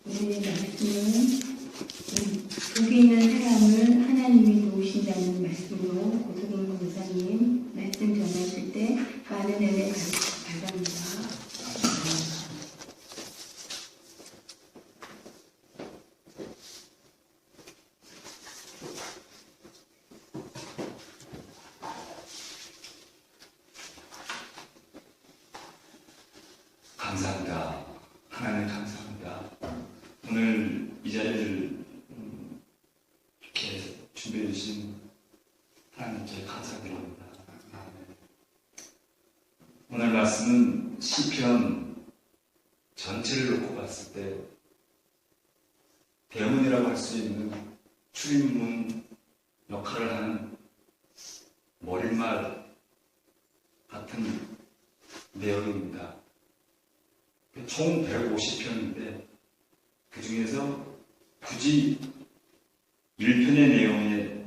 오늘의 말씀은 복이 있는 사람을 하나님이 도우신다는 말씀으로 고석인 권사님 말씀 전하실 때 많은 은혜 바랍니다. 감사합니다. 하나님 감사합니다. 오늘 이 자리를 이렇게 준비해 주신 하나님께 감사드립니다. 오늘 말씀은 시편 전체를 놓고 봤을 때 대문이라고 할 수 있는 출입문 역할을 하는 머릿말 같은 내용입니다. 총 150편인데 그 중에서 굳이 1편의 내용에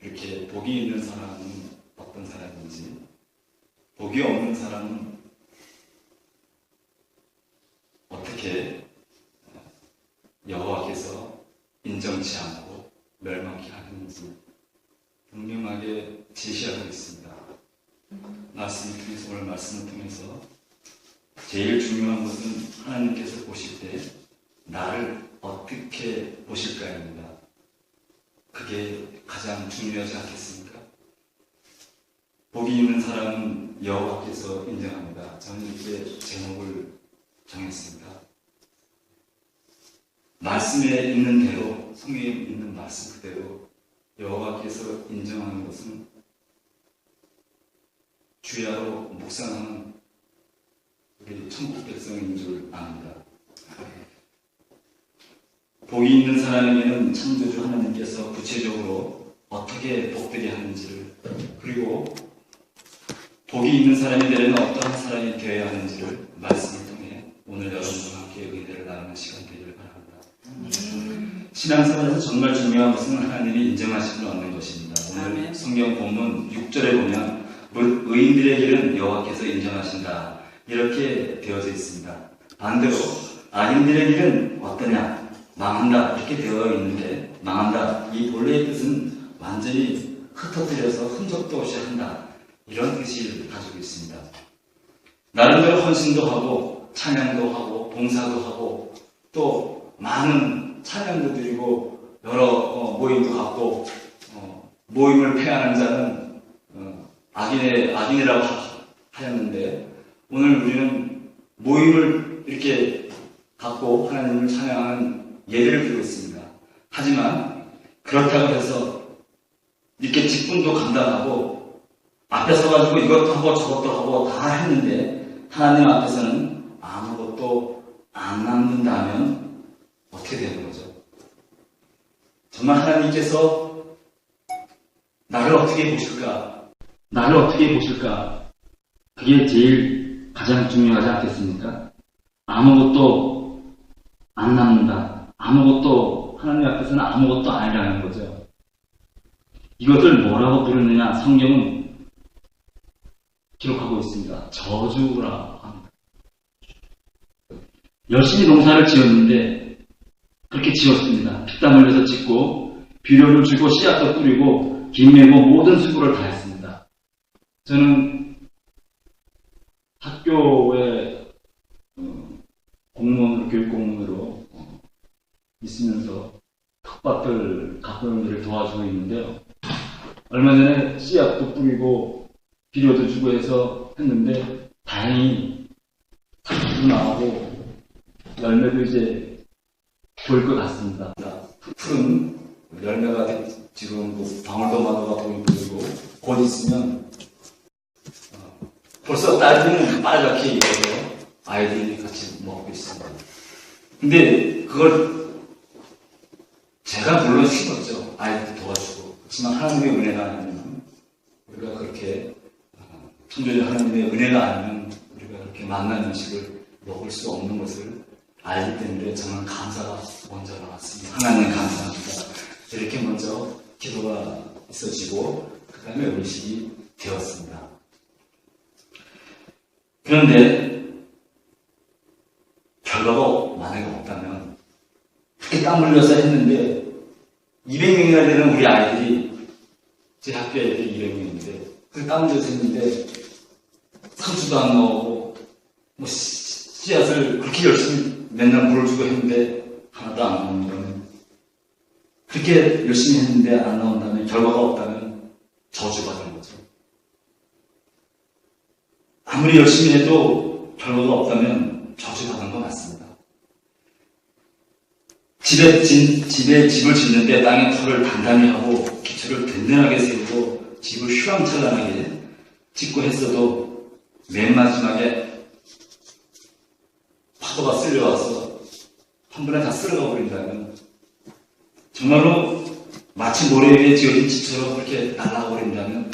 이렇게 복이 있는 사람은 어떤 사람인지, 복이 없는 사람은 어떻게 여호와께서 인정치 않고 멸망케 하는지 분명하게 제시하고 있습니다. 말씀을 통해서, 오늘 말씀을 통해서 제일 중요한 것은 하나님께서 보실 때 나를 어떻게 보실까입니다. 그게 가장 중요하지 않겠습니까? 복이 있는 사람은 여호와께서 인정합니다. 저는 이렇게 제목을 정했습니다. 말씀에 있는 대로, 성경에 있는 말씀 그대로 여호와께서 인정하는 것은 주야로 묵상하는 우리 천국 백성인 줄 압니다. 복이 있는 사람에게는 창조주 하나님께서 구체적으로 어떻게 복되게 하는지를, 그리고 복이 있는 사람이 되려면 어떠한 사람이 되어야 하는지를 말씀을 통해 오늘 여러분과 함께 은혜를 나누는 시간 되기를 바랍니다. 신앙생활에서 정말 중요한 것은 하나님이 인정하심을 얻는 것입니다. 오늘 성경 본문 6절에 보면 의인들의 길은 여호와께서 인정하신다, 이렇게 되어져 있습니다. 반대로 악인들의 길은 어떠냐? 망한다, 이렇게 되어 있는데, 망한다, 이 본래의 뜻은 완전히 흩어뜨려서 흔적도 없이 한다, 이런 뜻을 가지고 있습니다. 나름대로 헌신도 하고 찬양도 하고 봉사도 하고 또 많은 찬양도 드리고 여러 모임도 갖고 모임을 폐하는 자는 악인이라고 하였는데, 오늘 우리는 모임을 이렇게 갖고 하나님을 찬양하는 예배를 드리고 있습니다. 하지만 그렇다고 해서 이렇게 직분도 감당하고 앞에 서가지고 이것도 하고 저것도 하고 다 했는데 하나님 앞에서는 아무것도 안 남는다면 어떻게 되는 거죠? 정말 하나님께서 나를 어떻게 보실까? 나를 어떻게 보실까? 그게 제일 가장 중요하지 않겠습니까? 아무것도 안 남는다. 아무것도, 하나님 앞에서는 아무것도 아니라는 거죠. 이것을 뭐라고 부르느냐? 성경은 기록하고 있습니다. 저주라 합니다. 열심히 농사를 지었는데 그렇게 지었습니다. 피땀 흘려서 짓고 비료를 주고 씨앗도 뿌리고 김매고 모든 수고를 다 했습니다. 저는 학교에 공무원으로, 교육공무원으로 있으면서 텃밭을 가꾸는 일을 도와주고 있는데요. 얼마 전에 씨앗도 뿌리고 비료도 주고 해서 했는데 다행히 상추도 나오고 열매도 이제 보일 것 같습니다. 푸른 열매가 지금 방울토마토가 보이고 곧 있으면 벌써 딸기는 빨갛게 익어서 아이들이 같이 먹고 있습니다. 근데 그걸 제가 물론 심었죠. 아이들 도와주고. 그렇지만 하나님의 은혜가 아니면, 우리가 그렇게 천주의 하나님의 은혜가 아니면 우리가 그렇게 맛난 음식을 먹을 수 없는 것을 알기 때문에 저는 감사가 먼저 나왔습니다. 하나님 감사합니다. 이렇게 먼저 기도가 있어지고 그 다음에 음식이 되었습니다. 그런데 결과가 만약에 없다면 땀 흘려서 했는데 200명이나 되는 우리 아이들이 제 학교 애들이 200명인데 그 땀 흘려서 했는데 상추도 안 나오고 뭐 씨앗을 그렇게 열심히 맨날 물을 주고 했는데 하나도 안 나오는 거는 그렇게 열심히 했는데 안 나온다면 결과가 없다면 저주받은 거죠. 아무리 열심히 해도 결과가 없다면 저주받은 거 맞습니다. 집을 짓는데 땅에 털을 단단히 하고 기초를 든든하게 세우고 집을 휘황찬란하게 짓고 했어도 맨 마지막에 파도가 쓸려와서 한 번에 다 쓸어가 버린다면 정말로 마치 모래 위에 지어진 집처럼 그렇게 날아가 버린다면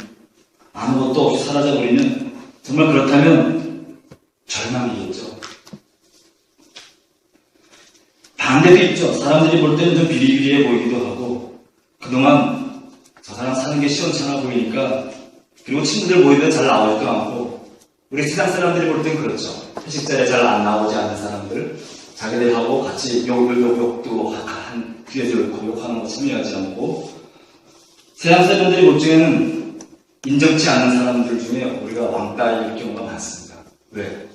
아무것도 없이 사라져 버리면 정말 그렇다면 절망이겠죠. 반대도 있죠. 사람들이 볼 때는 좀 비리비리해 보이기도 하고 그동안 저 사람 사는 게 시원찮아 보이니까 그리고 친구들 모이면 잘 나오지도 않고 우리 세상 사람들이 볼 땐 그렇죠. 회식 자리에 잘 안 나오지 않는 사람들 자기들하고 같이 욕도 한 귀에 들고 욕하는 거 참여하지 않고 세상 사람들이 볼 적에는 인정치 않는 사람들 중에 우리가 왕따일 경우가 많습니다. 왜?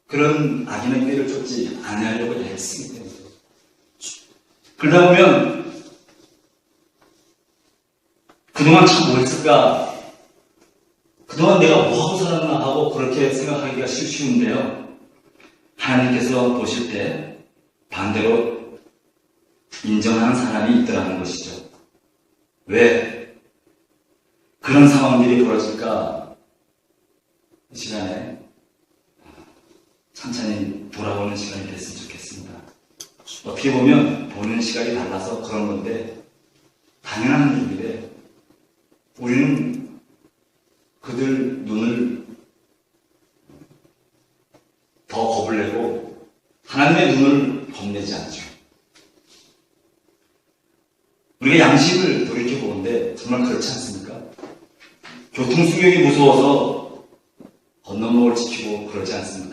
그런 악인의 꾀를 쫓지 않으려고 애쓰기 때문에. 그러다 보면 그동안 참 뭐 했을까? 그동안 내가 뭐하고 살았나 하고 그렇게 생각하기가 쉬운데요. 하나님께서 보실 때 반대로 인정하는 사람이 있더라는 것이죠. 왜? 그런 상황들이 벌어질까? 이 시간에 천천히 돌아보는 시간이 됐으면 좋겠습니다. 어떻게 보면 보는 시각이 달라서 그런 건데 당연한 일인데 우리는 그들 눈을 더 겁을 내고 하나님의 눈을 겁내지 않죠. 우리가 양심을 돌이켜보는데 정말 그렇지 않습니까? 교통수경이 무서워서 건너목을 지키고 그러지 않습니까?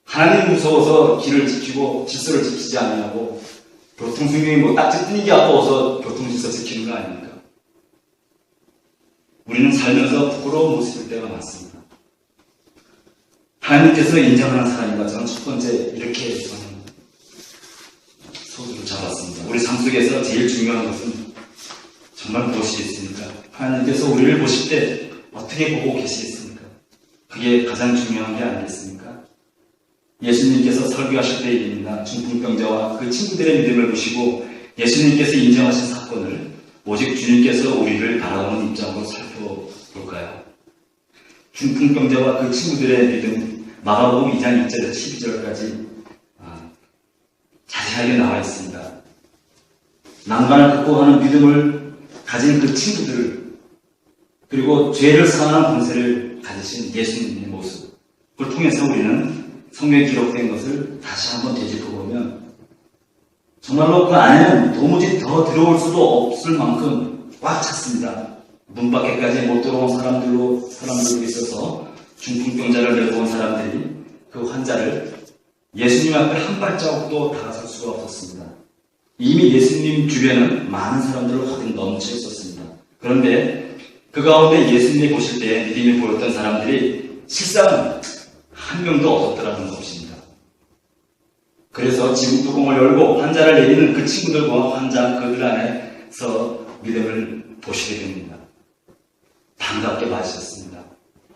하나님 무서워서 길을 지키고 질서를 지키지 않냐고 교통수경이 뭐 딱지 뜯기 아까워서 교통질서 지키는 거 아닙니까? 우리는 살면서 부끄러운 모습일 때가 많습니다. 하나님께서 인정하는 사람인가 저는 첫 번째 이렇게 저는 소두를 잡았습니다. 우리 삶 속에서 제일 중요한 것은 정말 무엇이겠습니까? 하나님께서 우리를 보실 때 어떻게 보고 계시겠습니까? 그게 가장 중요한 게 아니겠습니까? 예수님께서 설교하실 때 일입니다. 중풍병자와 그 친구들의 믿음을 보시고 예수님께서 인정하신 사건을 오직 주님께서 우리를 바라보는 입장으로 살펴볼까요? 중풍병자와 그 친구들의 믿음, 마가복음 2장 1절에서 12절까지 자세하게 나와 있습니다. 난관을 극복하는 믿음을 가진 그 친구들, 그리고 죄를 사하는 권세를 가지신 예수님의 모습, 그걸 통해서 우리는 성경에 기록된 것을 다시 한번 되짚어보면 정말로 그 안에는 도무지 더 들어올 수도 없을 만큼 꽉 찼습니다. 문 밖에까지 못 들어온 사람들도 있어서 중풍병자를 내려온 사람들이 그 환자를 예수님 앞에 한 발자국도 다가설 수가 없었습니다. 이미 예수님 주변은 많은 사람들로 가득 넘쳐 있었습니다. 그런데 그 가운데 예수님이 보실 때 믿음이 보였던 사람들이 실상은 한 명도 없었더라는 것입니다. 그래서 지붕 뚜껑을 열고 환자를 내리는 그 친구들과 환자 그들 안에서 믿음을 보시게 됩니다. 반갑게 맞으셨습니다.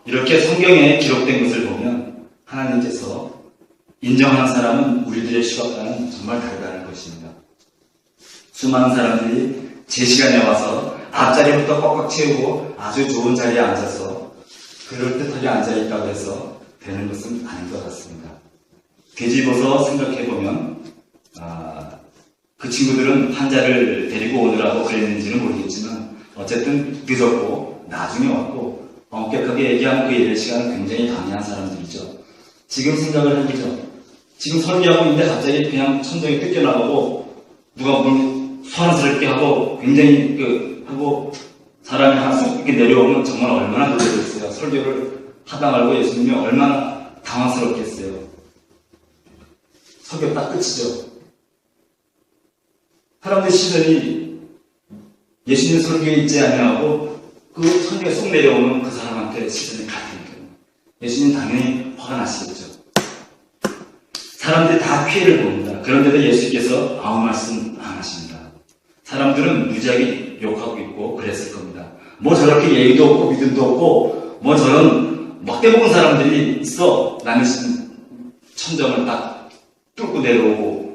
이렇게 성경에 기록된 것을 보면 하나님께서 인정하는 사람은 우리들의 시각과는 정말 다르다는 것입니다. 수많은 사람들이 제 시간에 와서 앞자리부터 꽉꽉 채우고 아주 좋은 자리에 앉아서 그럴듯하게 앉아있다고 해서 되는 것은 아닌 것 같습니다. 뒤집어서 생각해보면 그 친구들은 환자를 데리고 오느라고 그랬는지는 모르겠지만 어쨌든 늦었고 나중에 왔고 엄격하게 얘기하면 그 예배 시간은 굉장히 방해한 사람들이죠. 지금 생각을 해보죠. 지금 설교하고 있는데 갑자기 그냥 천정이 뜯겨나가고 누가 뭘 소란스럽게 하고 굉장히 하고 사람이 하나 쏙 이렇게 내려오면 정말 얼마나 놀라겠어요. 설교를 하다 말고 예수님이 얼마나 당황스럽겠어요. 설교 딱 끝이죠. 사람들 시선이 예수님 설교에 있지 아니하고 그 설교에 쏙 내려오는 그 사람한테 시선이 가니까 예수님 당연히 화가 나시겠죠. 사람들이 다 피해를 봅니다. 그런데도 예수께서 아무 말씀 안 하십니다. 사람들은 무지하게 욕하고 있고 그랬을 겁니다. 뭐 저렇게 예의도 없고 믿음도 없고 뭐 저런 먹대먹은 사람들이 있어. 남의 천정을 딱 뚫고 내려오고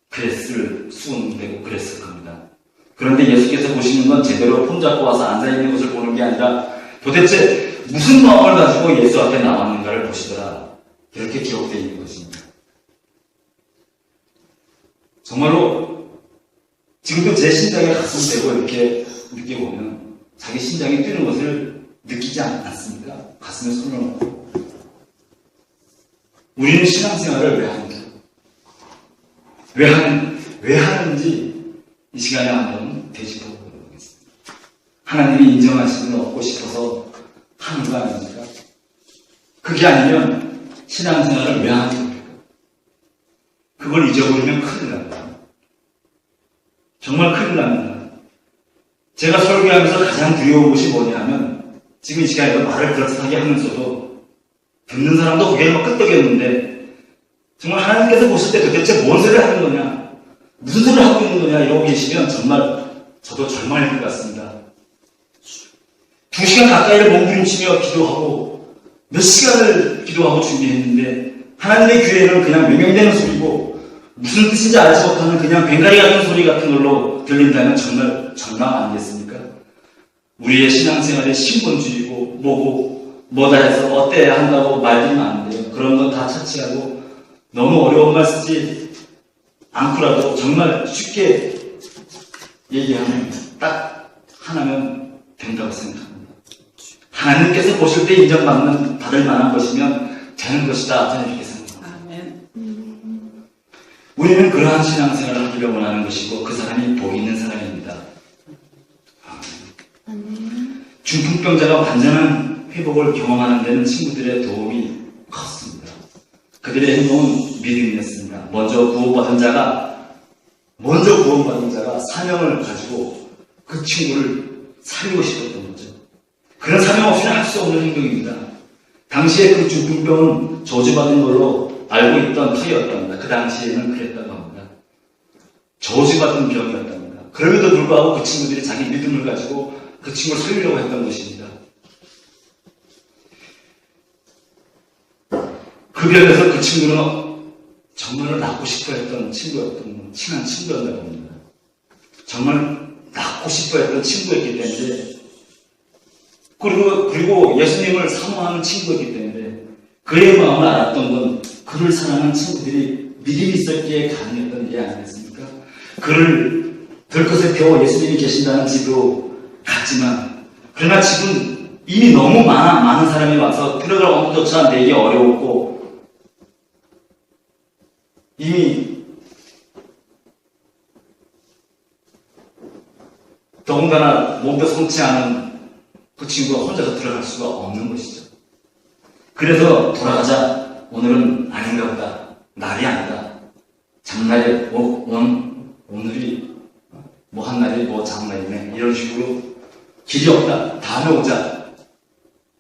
그랬을 수은되고 그랬을 겁니다. 그런데 예수께서 보시는 건 제대로 손잡고 와서 앉아있는 것을 보는 게 아니라 도대체 무슨 마음을 가지고 예수 앞에 나왔는가를 보시더라. 이렇게 기록되어 있는 것입니다. 정말로 지금도 제 심장에 가슴 대고 이렇게 느껴보면 자기 심장이 뛰는 것을 느끼지 않습니까? 가슴에 손을 얹고. 우리는 신앙생활을 왜 합니까? 왜 하는지 이 시간에 한번 되짚어 보도록 하겠습니다. 하나님이 인정하시는 얻고 싶어서 하는 거 아닙니까? 그게 아니면 신앙생활을 왜 하는 겁니까? 그걸 잊어버리면 큰일 납니다. 정말 큰일 납니다. 제가 설교하면서 가장 두려운 것이 뭐냐 하면 지금 이 시간에도 말을 그렇게 하면서도 듣는 사람도 고개를 막 끄덕였는데 정말 하나님께서 보실 때 도대체 뭔 소리를 하는 거냐, 무슨 소리를 하고 있는 거냐 이러고 계시면 정말 저도 절망일 것 같습니다. 2시간 가까이를 몸부림치며 기도하고 몇 시간을 기도하고 준비했는데 하나님의 교회는 그냥 명령되는 소리고 무슨 뜻인지 알지 못하는 그냥 괭가리 같은 소리 같은 걸로 들린다면 정말 절망 아니겠습니까? 우리의 신앙생활의 신본주의고 뭐고 뭐다 해서 어때야 한다고 말들면 안 돼요. 그런 건 다 차치하고 너무 어려운 말 쓰지 않고라도 정말 쉽게 얘기하면 딱 하나면 된다고 생각합니다. 하나님께서 보실 때 인정받는 받을 만한 것이면 되는 것이다. 저는 이렇게 생각합니다. 우리는 그러한 신앙생활을 하기를 원하는 것이고 그 사람이 복 있는 사람입니다. 중풍병자가 완전한 회복을 경험하는 데는 친구들의 도움이 컸습니다. 그들의 행동은 믿음이었습니다. 먼저 구원받은 자가 사명을 가지고 그 친구를 살리고 싶었던 거죠. 그런 사명 없이는 할 수 없는 행동입니다. 당시에 그 중풍병은 저주받은 걸로 알고 있던 터였답니다. 그 당시에는 그랬다고 합니다. 저주받은 병이었답니다. 그럼에도 불구하고 그 친구들이 자기 믿음을 가지고 그 친구를 살리려고 했던 것입니다. 그 병에서 그 친구는 정말로 낫고 싶어 했던 친구였던, 친한 친구였나 봅니다. 정말 낫고 싶어 했던 친구였기 때문에, 그리고 예수님을 사모하는 친구였기 때문에, 그의 마음을 알았던 건 그를 사랑하는 친구들이 믿음이 있었기에 가능했던 게 아니겠습니까? 그를 들것에 태워 예수님이 계신다는 집으로 갔지만, 그러나 집은 이미 너무 많은 사람이 와서 들어갈 엄두조차 내기 어려웠고, 이미 더군다나 몸도 성치 않은 그 친구가 혼자서 들어갈 수가 없는 것이죠. 그래서 돌아가자. 오늘은 아닌가 보다. 날이 아니다. 장날에 오늘이 뭐 한 날이 뭐 장날이네. 이런 식으로 길이 없다. 다음에 오자.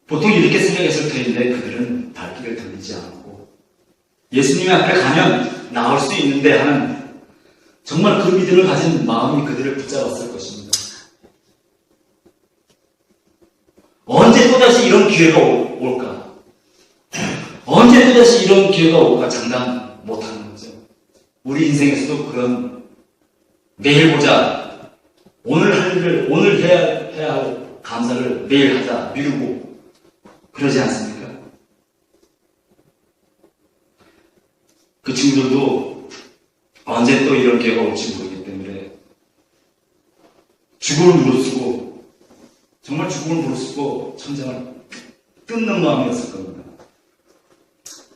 보통 이렇게 생각했을 터인데 그들은 발길을 돌리지 않고 예수님 앞에 가면 나올 수 있는데 하는 정말 그 믿음을 가진 마음이 그들을 붙잡았을 것입니다. 언제 또다시 이런 기회가 올까? 언제 또다시 이런 기회가 올까? 장담 못하는 거죠. 우리 인생에서도 그런 내일 보자. 오늘 할 일을 오늘 해야 할 감사를 내일 하자. 미루고 그러지 않습니까? 그 친구들도 언제 또 이런 기회가 올지 모르기 때문에 죽음을 무릅쓰고 정말 죽음을 무릅쓰고 천장을 뜯는 마음이었을 겁니다.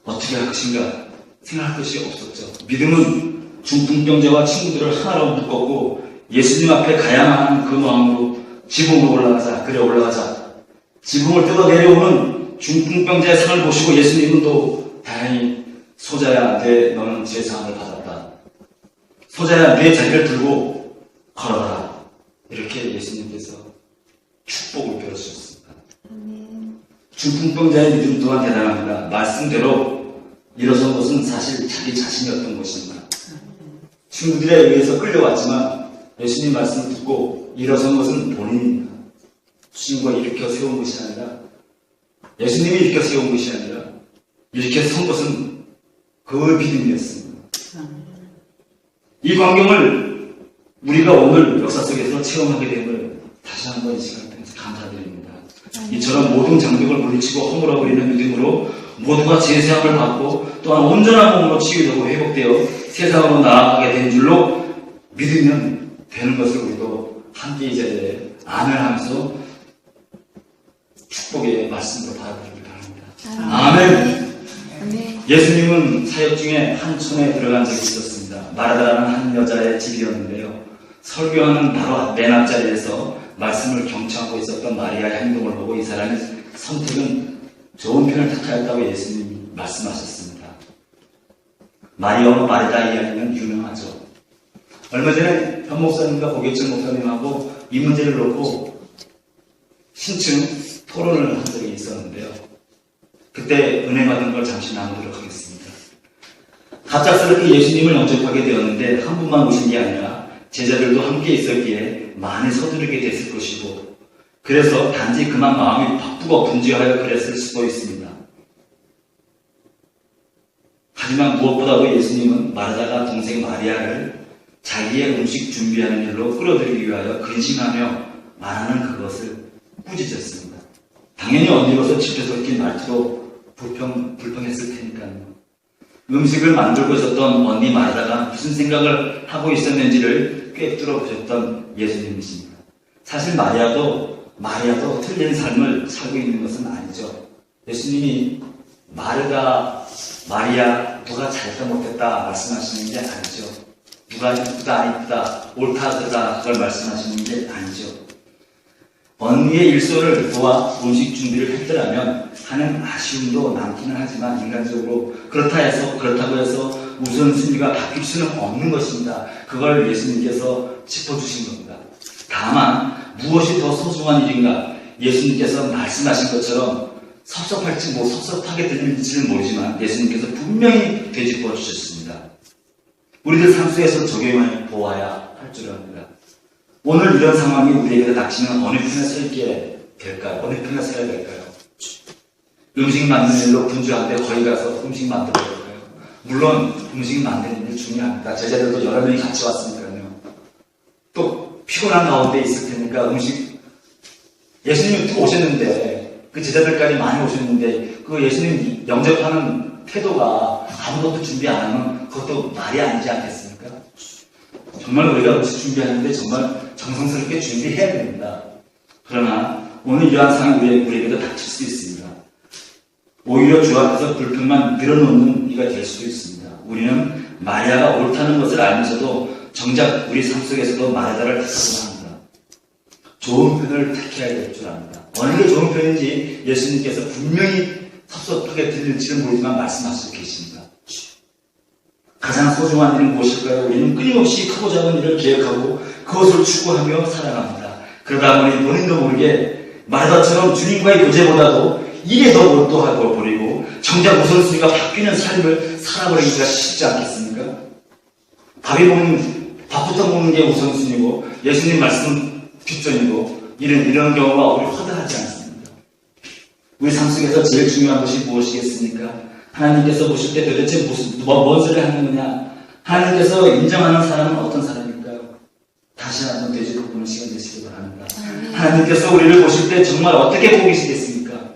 어떻게 할 것인가 생각할 것이 없었죠. 믿음은 중풍병자와 친구들을 하나로 묶었고 예수님 앞에 가야만 하는 그 마음으로 지붕으로 올라가자. 그래 올라가자. 지붕을 뜯어 내려오는 중풍병자의 상을 보시고 예수님은 또 다행히 소자야, 너는 죄사함을 받았다. 소자야, 내 자리를 들고 걸어라. 이렇게 예수님께서 축복을 베어주셨습니다. 중풍병자의 믿음 또한 대단합니다. 말씀대로 일어선 것은 사실 자기 자신이었던 것입니다. 친구들에 의해서 끌려왔지만 예수님 말씀을 듣고 일어선 것은 본인입니다. 친구가 일으켜 세운 것이 아니라, 예수님이 일으켜 세운 것이 아니라 일으켜 선 것은 그 믿음이었습니다. 이 광경을 우리가 오늘 역사 속에서 체험하게 됨을 다시 한번 이 시간을 통해서 감사드립니다. 이처럼 모든 장벽을 물리치고 허물어버리는 믿음으로 모두가 제사함을 받고 또한 온전한 몸으로 치유되고 회복되어 세상으로 나아가게 된 줄로 믿으면 되는 것을 우리도 함께 이 자리에 아멘하면서 축복의 말씀으로 받아들이기 바랍니다. 아멘. 예수님은 사역 중에 한 촌에 들어간 적이 있었습니다. 마르다라는 한 여자의 집이었는데요. 설교하는 바로 맨 앞자리에서 말씀을 경청하고 있었던 마리아의 행동을 보고 이 사람의 선택은 좋은 편을 택하였다고 예수님이 말씀하셨습니다. 마리아와 마르다 이야기는 유명하죠. 얼마 전에 현 목사님과 고계철 목사님하고 이 문제를 놓고 신층 토론을 한 적이 있었는데요. 그때 은혜 받은 걸 잠시 나누도록 하겠습니다. 갑작스럽게 예수님을 영접하게 되었는데 한 분만 오신 게 아니라 제자들도 함께 있었기에 많이 서두르게 됐을 것이고, 그래서 단지 그만 마음이 바쁘고 분주하여 그랬을 수도 있습니다. 하지만 무엇보다도 예수님은 마르다가 동생 마리아를 자기의 음식 준비하는 일로 끌어들이기 위하여 근심하며 말하는 그것을 꾸짖었습니다. 당연히 언니로서 집에 섞인 말투로 불평했을 테니까요. 음식을 만들고 있었던 언니 마르다가 무슨 생각을 하고 있었는지를 꿰뚫어 보셨던 예수님이십니다. 사실 마리아도 틀린 삶을 살고 있는 것은 아니죠. 예수님이 마리아 누가 잘했다 못했다 말씀하시는 게 아니죠. 누가 이쁘다 안 이쁘다 옳다 그르다 그걸 말씀하시는 게 아니죠. 언니의 일손을 도와 음식 준비를 했더라면 하는 아쉬움도 남기는 하지만 인간적으로 그렇다고 해서 우선순위가 바뀔 수는 없는 것입니다. 그걸 예수님께서 짚어주신 겁니다. 다만 무엇이 더 소중한 일인가, 예수님께서 말씀하신 것처럼 섭섭하게 들릴지는 모르지만 예수님께서 분명히 되짚어 주셨습니다. 우리들 삶 속에서 적용해 보아야 할 줄 압니다. 오늘 이런 상황이 우리에게 닥치면 어느 편에 서 있게 될까요? 어느 편에 서야 될까요? 음식 만드는 일로 분주한데 거기 가서 음식 만들어야 될까요? 물론 음식 만드는 일 중요합니다. 제자들도 여러 명이 같이 왔으니까요. 또 피곤한 가운데 있을 테니까 예수님이 또 오셨는데 그 제자들까지 많이 오셨는데 그 예수님 영접하는 태도가 아무것도 준비 안 하면 그것도 말이 아니지 않겠습니까? 정말 우리가 음식 준비하는데 정말 정성스럽게 준비해야 됩니다. 그러나 오늘 이러한 상황이 우리에게도 닥칠 수 있습니다. 오히려 주 앞에서 불평만 늘어놓는 이가 될 수도 있습니다. 우리는 마리아가 옳다는 것을 알면서도 정작 우리 삶 속에서도 마리아를 택하곤 합니다. 좋은 편을 택해야 될 줄 압니다. 어느 게 좋은 편인지 예수님께서 분명히 섭섭하게 들릴지는 모르지만 말씀하시고 계십니다. 가장 소중한 일은 무엇일까요? 우리는 끊임없이 크고 작은 일을 기획하고 그것을 추구하며 살아갑니다. 그러다 보니 본인도 모르게 마르다처럼 주님과의 교제보다도 일에 더 몰두하고 버리고 정작 우선순위가 바뀌는 삶을 살아버리기가 쉽지 않겠습니까? 밥부터 먹는 게 우선순위고 예수님 말씀 뒷전이고 이런 경우가 우리 허다하지 않습니다. 우리 삶 속에서 제일 중요한 것이 무엇이겠습니까? 하나님께서 보실 때 도대체 뭔 소리를 하는 거냐? 하나님께서 인정하는 사람은 어떤 사람일까요? 다시 한번 되짚어 보는 시간 되시기 바랍니다. 하나님께서 우리를 보실 때 정말 어떻게 보이시겠습니까?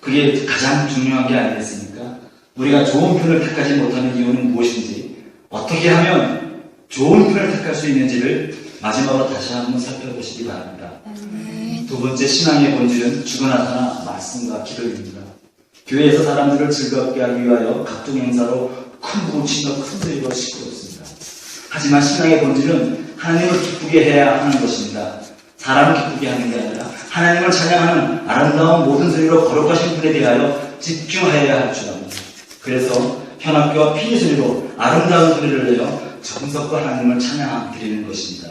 그게 가장 중요한 게 아니겠습니까? 우리가 좋은 편을 택하지 못하는 이유는 무엇인지, 어떻게 하면 좋은 편을 택할 수 있는지를 마지막으로 다시 한번 살펴보시기 바랍니다. 두 번째, 신앙의 본질은 주고 나타나 말씀과 기도입니다. 교회에서 사람들을 즐겁게 하기 위하여 각종 행사로 큰 부침과 큰 소리로 시끄럽습니다. 하지만 신앙의 본질은 하나님을 기쁘게 해야 하는 것입니다. 사람을 기쁘게 하는 게 아니라 하나님을 찬양하는 아름다운 모든 소리로 거룩하신 분에 대하여 집중하여야 할 줄 압니다. 그래서 현악교와 피리 소리로 아름다운 소리를 내어 정성과 하나님을 찬양드리는 것입니다.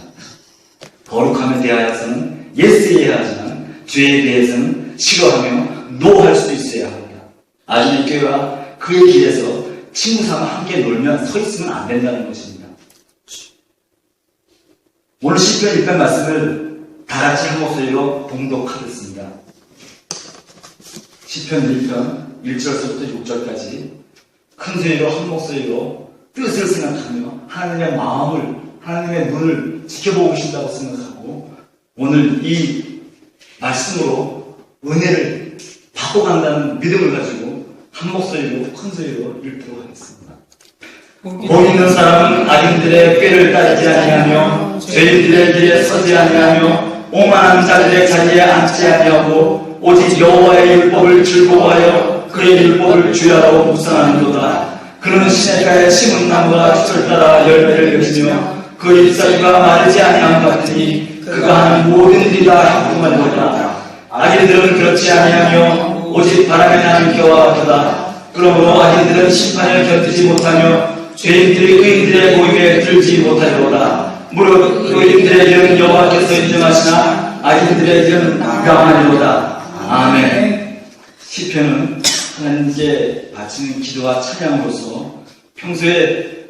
거룩함에 대하여서는 예스해야 하지만 죄에 대해서는 싫어하며 노할 수도 있어야 합니다. 아주의 교회와 그의 길에서 친구 삼아 함께 놀면 서 있으면 안 된다는 것입니다. 오늘 시편 1편 말씀을 다 같이 한 목소리로 봉독하겠습니다. 시편 1편 1절부터 6절까지 큰 소리로 한 목소리로 뜻을 생각하며 하나님의 마음을, 하나님의 눈을 지켜보고 계신다고 생각하고 오늘 이 말씀으로 은혜를 받고 간다는 믿음을 가지고 한 목소리로 큰 소리로 읽도록 하겠습니다. 복 있는 사람은 악인들의 꾀를 따르지 아니하며 죄인들의 길에 서지 아니하며 오만한 자들의 자리에 앉지 아니하고 오직 여호와의 율법을 즐거워하여 그의 율법을 주야로 묵상하는도다. 그는 시냇가에 심은 나무가 철 따라 열매를 맺으며 그 잎사귀가 마르지 아니함 같으니 그가 하는 모든 일이 다 형통하리로다. 악인들은 그렇지 아니하며 오직 바람에 나는 겨와 같도다. 그러므로 악인들은 심판을 견디지 못하며 죄인들이 의인들의 모임에 들지 못하리로다. 무릇 의인들의 일은 여호와께서 인정하시나 악인들의 일은 명하리로다. 아멘. 시편은 하나님께 바치는 기도와 찬양으로서 평소에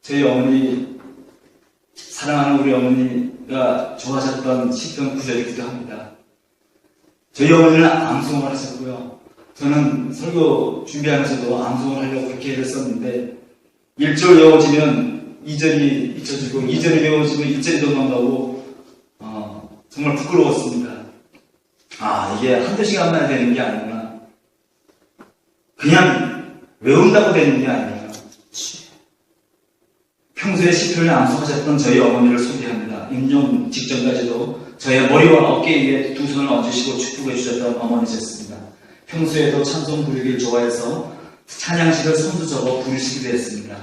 저희 어머니, 사랑하는 우리 어머니가 좋아하셨던 시편 구절이기도 합니다. 저희 어머니는 암송을 하셨고요. 저는 설교 준비하면서도 암송을 하려고 그렇게 애를 썼는데 1절 외워지면 2절이 잊혀지고 2절이 외워지면 1절이 도망가고 정말 부끄러웠습니다. 이게 한두 시간만 되는 게 아니구나. 그냥 외운다고 되는 게 아니구나. 평소에 시편을 암송하셨던 저희 어머니를 소개합니다. 임종 직전까지도 저의 머리와 어깨 위에 두 손을 얹으시고 축복해 주셨던 어머니셨습니다. 평소에도 찬송 부르기를 좋아해서 찬양식을 손수 적어 부르시기도 했습니다.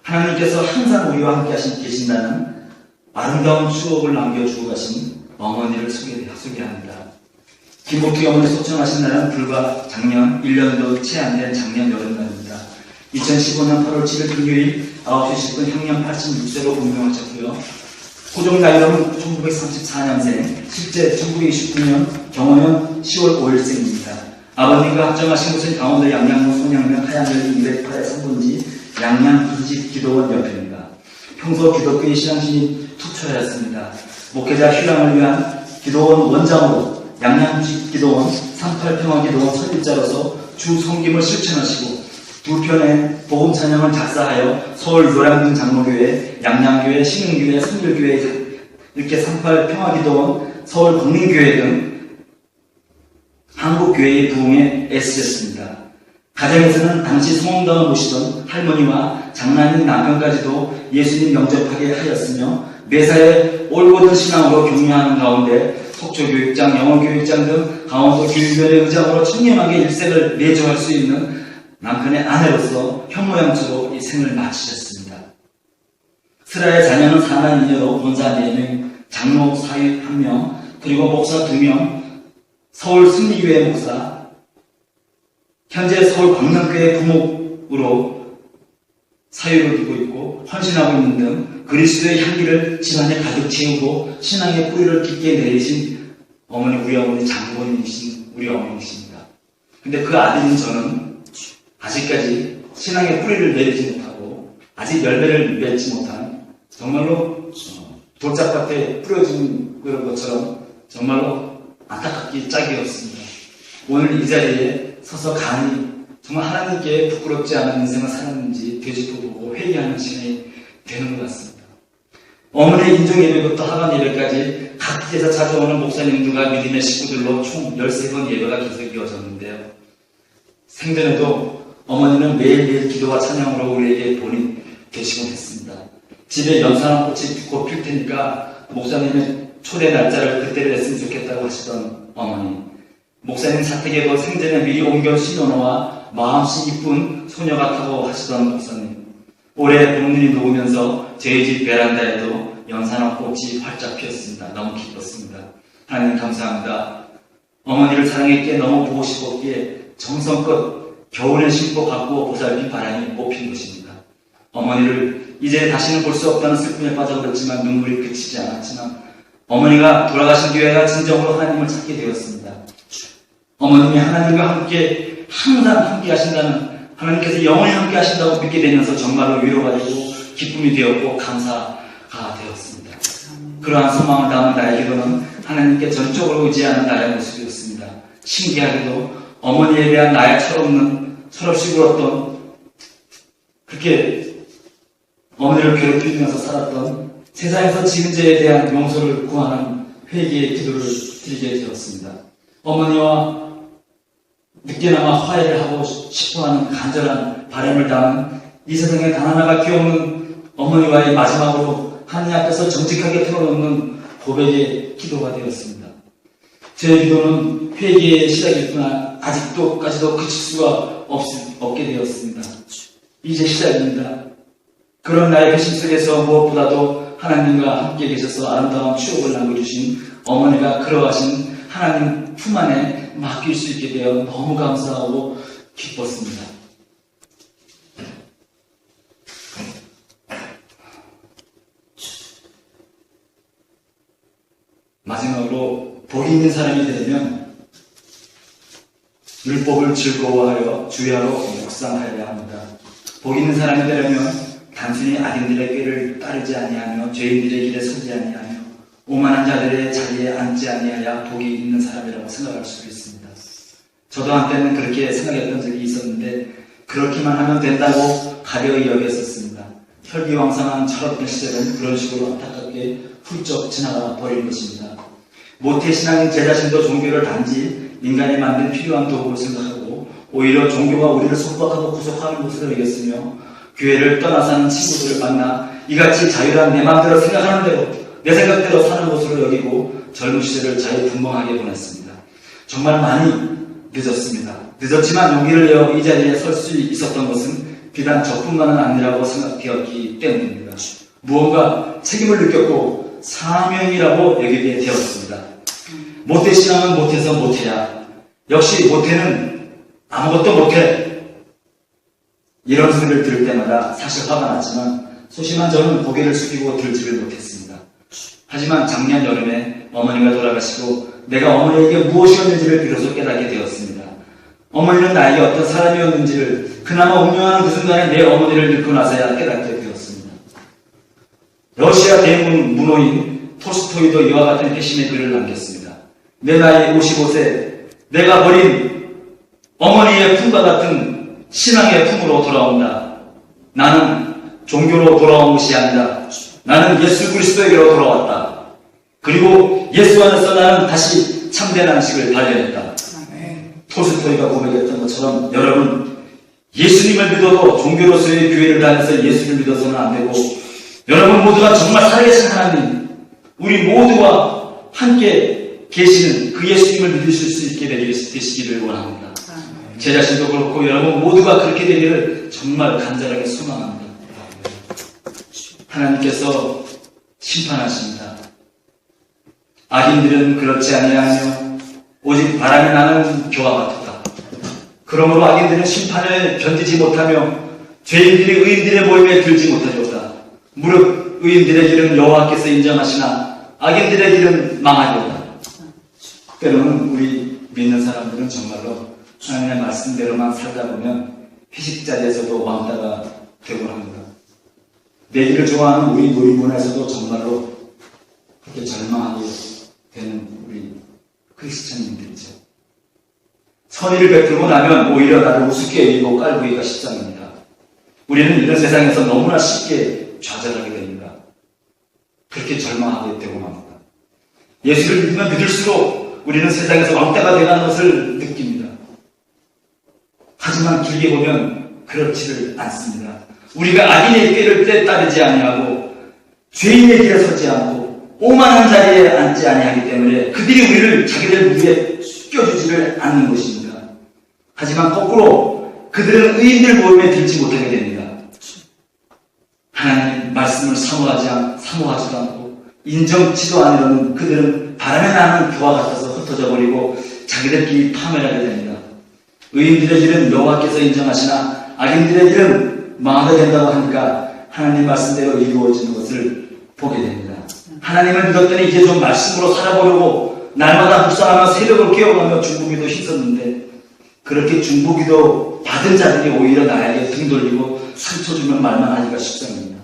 하나님께서 항상 우리와 함께 계신다는 아름다운 추억을 남겨주고 가신 어머니를 소개합니다. 김복희 어머니 소청하신 날은 불과 작년 1년도 채 안 된 작년 여름날입니다. 2015년 8월 7일 금요일 9시 10분 향년 86세로 운명하셨고요. 고종 나이로는 1934년생, 실제 1929년 경원년 10월 5일생입니다. 아버님과 합정하신 곳은 강원도 양양군 손양면 하양면 208의 성분지 양양 이집기도원 옆입니다. 평소 기독교의 신앙심이 투철하였습니다. 목회자 휴양을 위한 기도원 원장으로 양양기도원 38평화기도원 설립자로서 주 섬김을 실천하시고 두 편의 복음 찬양을 작사하여 서울 노량진 장로교회, 양양교회, 신흥교회, 성결교회 이렇게 38평화기도원, 서울 광림교회 등 한국교회의 부흥에 애쓰셨습니다. 가정에서는 당시 성공당을 모시던 할머니와 장남인 남편까지도 예수님 영접하게 하였으며 매사에 올곧은 신앙으로 격려하는 가운데 속초교육장, 영어교육장 등 강원도 교육원의 의장으로 청렴하게 일생을 내조할 수 있는 남편의 아내로서 현모양처로 이 생을 마치셨습니다. 스라의 자녀는 사남이녀로 권사 4명, 장로 사위 1명, 그리고 목사 2명, 서울 승리교회 목사, 현재 서울 광명교회 부목으로 사유를 두고 있고 헌신하고 있는 등 그리스도의 향기를 집안에 가득 채우고 신앙의 뿌리를 깊게 내리신 우리 어머니 장본인이신 우리 어머니이십니다. 근데 그 아들인 저는 아직까지 신앙의 뿌리를 내리지 못하고 아직 열매를 맺지 못한 정말로 돌짝밭에 뿌려진 그런 것처럼 정말로 안타깝기 짝이 없습니다. 오늘 이 자리에 서서 간이 정말 하나님께 부끄럽지 않은 인생을 살았는지 되짚어보고 회개하는 시간이 되는 것 같습니다. 어머니의 인종 예배부터 하반 예배까지 각 기에서 찾아오는 목사님들과 믿음의 식구들로 총 13번 예배가 계속 이어졌는데요. 생전에도 어머니는 매일매일 기도와 찬양으로 우리에게 본이 되시곤 했습니다. 집에 연산한 꽃이 곧 필 테니까 목사님의 초대 날짜를 그때를 냈으면 좋겠다고 하시던 어머니. 목사님 사택에도 생전에 미리 옮겨 신혼와 마음씨 이쁜 소녀 같다고 하시던 목사님. 올해 봄눈이 녹으면서 저희 집 베란다에도 연산한 꽃이 활짝 피었습니다. 너무 기뻤습니다. 하나님 감사합니다. 어머니를 사랑했기에 너무 보고 싶었기에 정성껏 겨울에 심고 갖고 보살핀 바람이 못 핀 것입니다. 어머니를 이제 다시는 볼 수 없다는 슬픔에 빠져버렸지만 눈물이 그치지 않았지만 어머니가 돌아가신 뒤에야 진정으로 하나님을 찾게 되었습니다. 어머님이 하나님과 함께 항상 함께 하신다는, 하나님께서 영원히 함께 하신다고 믿게 되면서 정말로 위로가 되고 기쁨이 되었고 감사가 되었습니다. 그러한 소망을 담은 나의 기도는 하나님께 전적으로 의지하는 나의 모습이었습니다. 신기하게도 어머니에 대한 나의 철없이 굴었던, 그렇게 어머니를 괴롭히면서 살았던 세상에서 지은 죄에 대한 용서를 구하는 회개의 기도를 드리게 되었습니다. 어머니와 늦게나마 화해를 하고 싶어하는 간절한 바람을 담은 이 세상에 단 하나가 기없는 어머니와의 마지막으로 하나님 앞에서 정직하게 털어놓는 고백의 기도가 되었습니다. 제 기도는 회개의 시작일 뿐 아직도까지도 그칠 수가 없게 되었습니다. 이제 시작입니다. 그런 나의 배심 속에서 무엇보다도 하나님과 함께 계셔서 아름다운 추억을 남겨주신 어머니가 걸어가신 하나님 품 안에 맡길 수 있게 되어 너무 감사하고 기뻤습니다. 마지막으로 복이 있는 사람이 되면 율법을 즐거워하여 주야로 묵상하여야 합니다. 복이 있는 사람이 되려면 단순히 악인들의 꾀를 따르지 아니하며 죄인들의 길에 서지 아니하며 오만한 자들의 자리에 앉지 아니하여 복이 있는 사람이라고 생각할 수 있습니다. 저도 한때는 그렇게 생각했던 적이 있었는데 그렇게만 하면 된다고 가벼이 여겼었습니다. 혈기왕성한 철없던 시절은 그런 식으로 안타깝게 훌쩍 지나가 버린 것입니다. 모태신앙인 제 자신도 종교를 단지 인간이 만든 필요한 도구로 생각하고 오히려 종교가 우리를 속박하고 구속하는 것으로 여겼으며 교회를 떠나서 하는 친구들을 만나 이같이 자유란 내 마음대로 생각하는 대로 내 생각대로 사는 것으로 여기고 젊은 시절을 자유분방하게 보냈습니다. 정말 많이 늦었습니다. 늦었지만 용기를 내어 이 자리에 설 수 있었던 것은 비단 저뿐만은 아니라고 생각되었기 때문입니다. 무언가 책임을 느꼈고 사명이라고 여기게 되었습니다. 모태신앙은 못해서 못해야, 역시 모태는 아무것도 못해, 이런 소리를 들을 때마다 사실 화가 났지만 소심한 저는 고개를 숙이고 들지를 못했습니다. 하지만 작년 여름에 어머니가 돌아가시고 내가 어머니에게 무엇이었는지를 비로소 깨닫게 되었습니다. 어머니는 나에게 어떤 사람이었는지를 그나마 운명하는 그 순간에 내 어머니를 믿고 나서야 깨닫게 되었습니다. 러시아 대문 문호인 톨스토이도 이와 같은 회심의 글을 남겼습니다. 내 나이 55세, 내가 버린 어머니의 품과 같은 신앙의 품으로 돌아온다. 나는 종교로 돌아온 것이 아니다. 나는 예수 그리스도에게로 돌아왔다. 그리고 예수 안에서 나는 다시 참된 안식을 발견했다. 톨스토이가 고백했던 것처럼 여러분, 예수님을 믿어도 종교로서의 교회를 다녀서 예수를 믿어서는 안 되고, 여러분 모두가 정말 살아계신 하나님, 우리 모두와 함께 계시는 그 예수님을 믿으실 수 있게 되시기를 원합니다. 제 자신도 그렇고 여러분 모두가 그렇게 되기를 정말 간절하게 소망합니다. 하나님께서 심판하십니다. 악인들은 그렇지 아니하며 오직 바람이 나는 교와 같았다. 그러므로 악인들은 심판을 견디지 못하며 죄인들이 의인들의 모임에 들지 못하리로다. 무릇 의인들의 길은 여호와께서 인정하시나 악인들의 길은 망하리로다. 때로는 우리 믿는 사람들은 정말로 하나님의 말씀대로만 살다 보면 회식 자리에서도 왕따가 되곤 합니다. 내기를 좋아하는 우리 놀이문화에서도 정말로 그렇게 절망하게 되는 우리 크리스천인들이죠. 선의를 베풀고 나면 오히려 나를 우습게 여기고 깔보기가 십상입니다. 우리는 이런 세상에서 너무나 쉽게 좌절하게 됩니다. 그렇게 절망하게 되고 맙니다. 예수를 믿으면 믿을수록 우리는 세상에서 왕따가 되는 것을 느낍니다. 하지만 길게 보면 그렇지를 않습니다. 우리가 악인의 꾀를 따르지 아니하고 죄인의 길에 서지 않고 오만한 자리에 앉지 아니하기 때문에 그들이 우리를 자기들 무리에 껴주지를 않는 것입니다. 하지만 거꾸로 그들은 의인들 모임에 들지 못하게 됩니다. 하나님 말씀을 사모하지도 않고 인정치도 않으려는 그들은 바람에 나는 교와 같아서 흩어져 버리고 자기들끼리 파멸하게 됩니다. 의인들의 길은 여호와께서 인정하시나 악인들의 길은 망하게 된다고 하니까 하나님 말씀대로 이루어지는 것을 보게 됩니다. 하나님을 믿었더니 이제 좀 말씀으로 살아보려고 날마다 묵상하며 새벽을 깨어가며 중보기도 힘썼는데 그렇게 중보기도 받은 자들이 오히려 나에게 등 돌리고 상처 주는 말만 하기가 쉽습니다.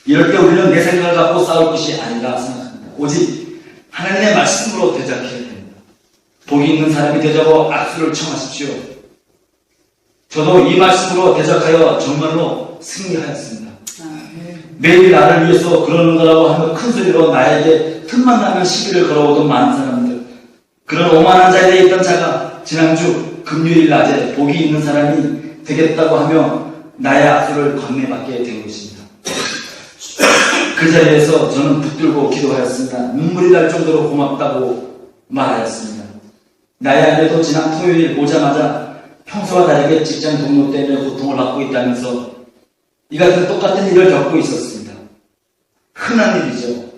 이럴 때 우리는 내 생각을 갖고 싸울 것이 아니라 생각합니다. 오직 하나님의 말씀으로 대적해야 됩니다. 복이 있는 사람이 되자고 악수를 청하십시오. 저도 이 말씀으로 대적하여 정말로 승리하였습니다. 매일 나를 위해서 그러는 거라고 하며 큰 소리로 나에게 틈만 나면 시비를 걸어오던 많은 사람들, 그런 오만한 자리에 있던 자가 지난주 금요일 낮에 복이 있는 사람이 되겠다고 하며 나의 악수를 건네받게 된 것입니다. 그 자리에서 저는 붙들고 기도하였습니다. 눈물이 날 정도로 고맙다고 말하였습니다. 나의 아내도 지난 토요일 오자마자 평소와 다르게 직장 동료 때문에 고통을 받고 있다면서 이 같은 똑같은 일을 겪고 있었습니다. 흔한 일이죠.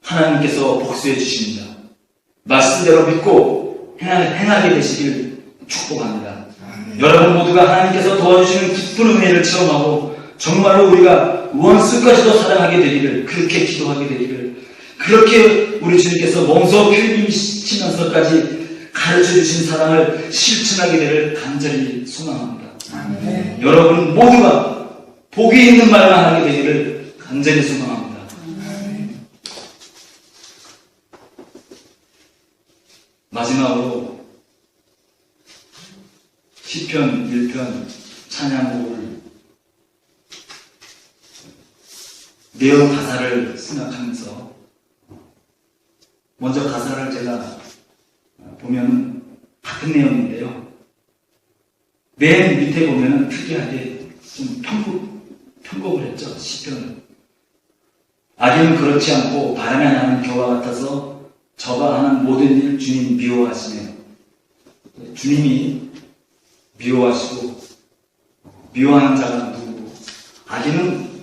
하나님께서 복수해 주십니다. 말씀대로 믿고 행하게 되시길 축복합니다. 여러분 모두가 하나님께서 도와주시는 기쁜 은혜를 체험하고 정말로 우리가 원수까지도 사랑하게 되기를, 그렇게 기도하게 되기를, 그렇게 우리 주님께서 몸소 필리시면서까지 가르쳐 주신 사랑을 실천하게 되기를 간절히 소망합니다. 아멘. 여러분 모두가 복이 있는 말만 하게 되기를 간절히 소망합니다. 아멘. 마지막으로 시편 1편 찬양곡을 내용 가사를 생각하면서 먼저 가사를 제가 보면 같은 내용인데요. 맨 밑에 보면은 특이하게 좀 편곡을 했죠. 시편. 악인은 그렇지 않고 바람에 나는 겨와 같아서 저가 하는 모든 일 주님 미워하시네요. 주님이 미워하시고 미워하는 자가 누구고 악인은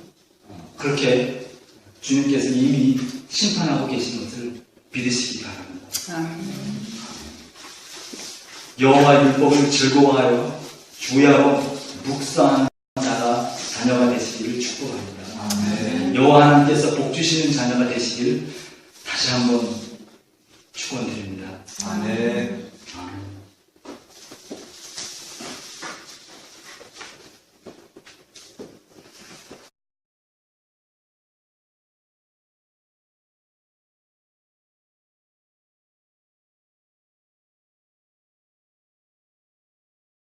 그렇게 주님께서 이미 심판하고 계신 것을 믿으시기 바랍니다. 여호와 율법을 즐거워하여 주야로 묵상하는 자가 자녀가 되시기를 축복합니다. 여호와 하나님께서 복 주시는 자녀가 되시길 다시 한번